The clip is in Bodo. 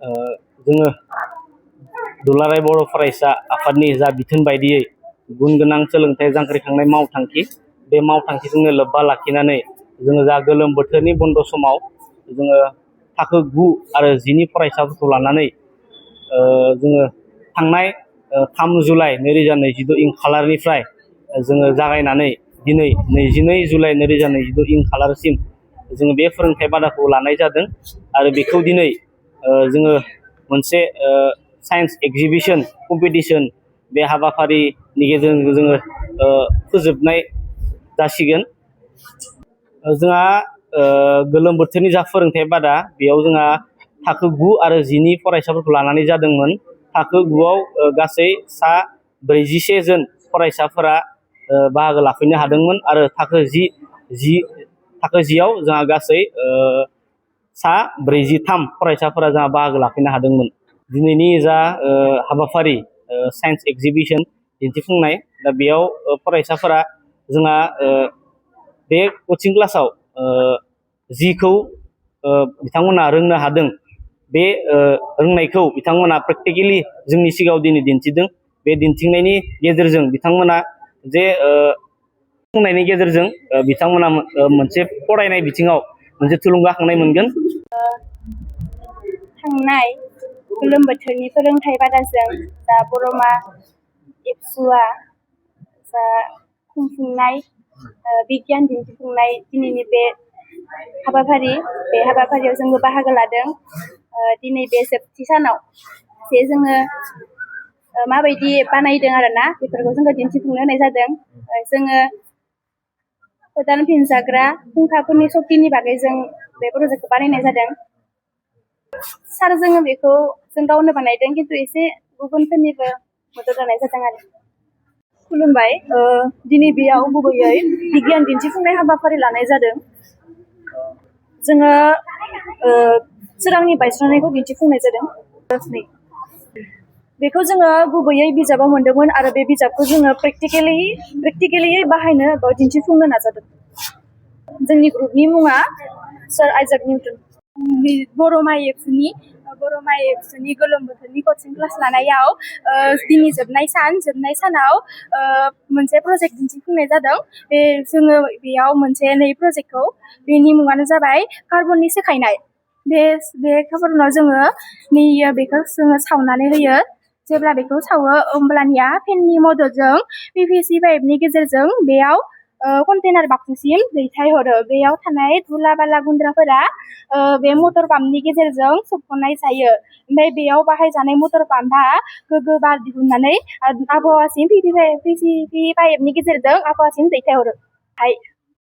जोङो दुलाराय बर' फरायसा आफादनि जा बिथोन बायदियै गुन गोनां सोलोंथाइ जांख्रिखांनाय मावथांखि बे मावथांखिजोंनो लोब्बा लाखिनानै जोङो जा गोलोम बोथोरनि बन्द' समाव जोङो थाखो 9 आरो 10नि फरायसाफोरखौ लानानै जोङो थांनाय 3 जुलाइ 2022 इं खालारनिफ्राय जोङो जागायनानै दिनै 22 जुलाइ 2022 इं खालारसिम जोङो बे फोरोंथाइ बादाखौ लानाय जादों आरो बेखौ दिनै जोङो मोनसे साइन्स एक्जिबिशन कम्पिटिशन बे हाबाफारिनि गेजेरजों जोङो फोजोबनाय जासिगोन। जोंहा गोलोम बोथोरनि जा फोरोंथाइ बादा बेयाव जोंहा थाखो 9 आरो 10नि फरायसाफोरखौ लानानै जादोंमोन। थाखो 9आव गासै सा 41 जन फरायसाफोरा बाहागो लाफैनो हादोंमोन आरो थाखो 10आव जोंहा गासै सा 43 फरायसाफोरा जोंहा बाहागो लाफैनो हादोंमोन। दिनैनि जा हाबाफारि साइन्स एक्जिबिशन दिन्थिफुंनाय दा बेयाव फरायसाफोरा जोंहा बे कचिं क्लासाव जिखौ बिथांमोना रोंनो हादों बे रोंनायखौ बिथांमोना प्रेक्टिकेलि जोंनि सिगाङाव दिनै दिन्थिदों। बे दिन्थिनायनि गेजेरजों बिथांमोना जे बुंनायनि गेजेरजों बिथांमोना मोनसे फरायनाय बिथिङाव मोनसे थुलुंगाखांनाय मोनगोन। थांनाय गोलोम बोथोरनि फोरोंथाइ बादाजों दा बर'मा एबसुआ जा खुंफुंनाय बिगियान दिन्थिफुंनाय दिनैनि बे हाबाफारियाव जोंबो बाहागो लादों। दिनै बे जोबथि सानाव जे जोङो माबायदि बानायदों आरोना बेफोरखौ जोङो दिन्थिफुंनो होनाय जादों। जोङो गोदान फिनजाग्रा फुंखाफोरनि सक्तिनि बागै जों बे प्रजेक्टखौ बानायनाय जादों। सार जोङो बेखौ जों गावनो बानायदों खिन्थु एसे गुबुनफोरनिबो मदद लानाय जादों आरो। खुलुमबाय, दिनै बेयाव गुबैयै बिगियान दिन्थिफुंनाय हाबाफारि लानाय जादों। जोङो सोरांनि बायस्रानायखौ दिन्थिफुंनाय जादों। बेखौ जोङो गुबैयै बिजाबाव मोनदोंमोन आरो बे बिजाबखौ जोङो प्रेक्टिकेलियै बाहायनो बा दिन्थिफुंनो नाजादों। जोंनि ग्रुपनि मुङा सार आइजाक निउटन। बर'मा एबसुनि गोलोम बोथोरनि कचिं क्लास लानायाव दिनै जोबनाय सानाव मोनसे प्रजेक्ट दिन्थिफुंनाय जादों। जोङो बेयाव मोनसे प्रजेक्टखौ बेनि मुङानो जाबाय कार्बननि सोखायनाय। बे कार्बनाव जोङो बेखौ जोङो सावनानै होयो। जेब्ला बेखौ सावो होमब्लानिया फेननि मददजों PVC पाइपनि गेजेरजों बेयाव कन्टेनार बाक्सुसिम दैथायहरो। बेयाव थानाय धुला बाला गुन्द्राफोरा बे मटर पाम्पनि गेजेरजों सोबख'नाय जायो। ओमफ्राय बेयाव बाहायजानाय मटर पाम्पआ गोग्गो बार दिहुननानै आबहावासिम PVC पाइपनि गेजेरजों आबहावासिम दैथायहरो।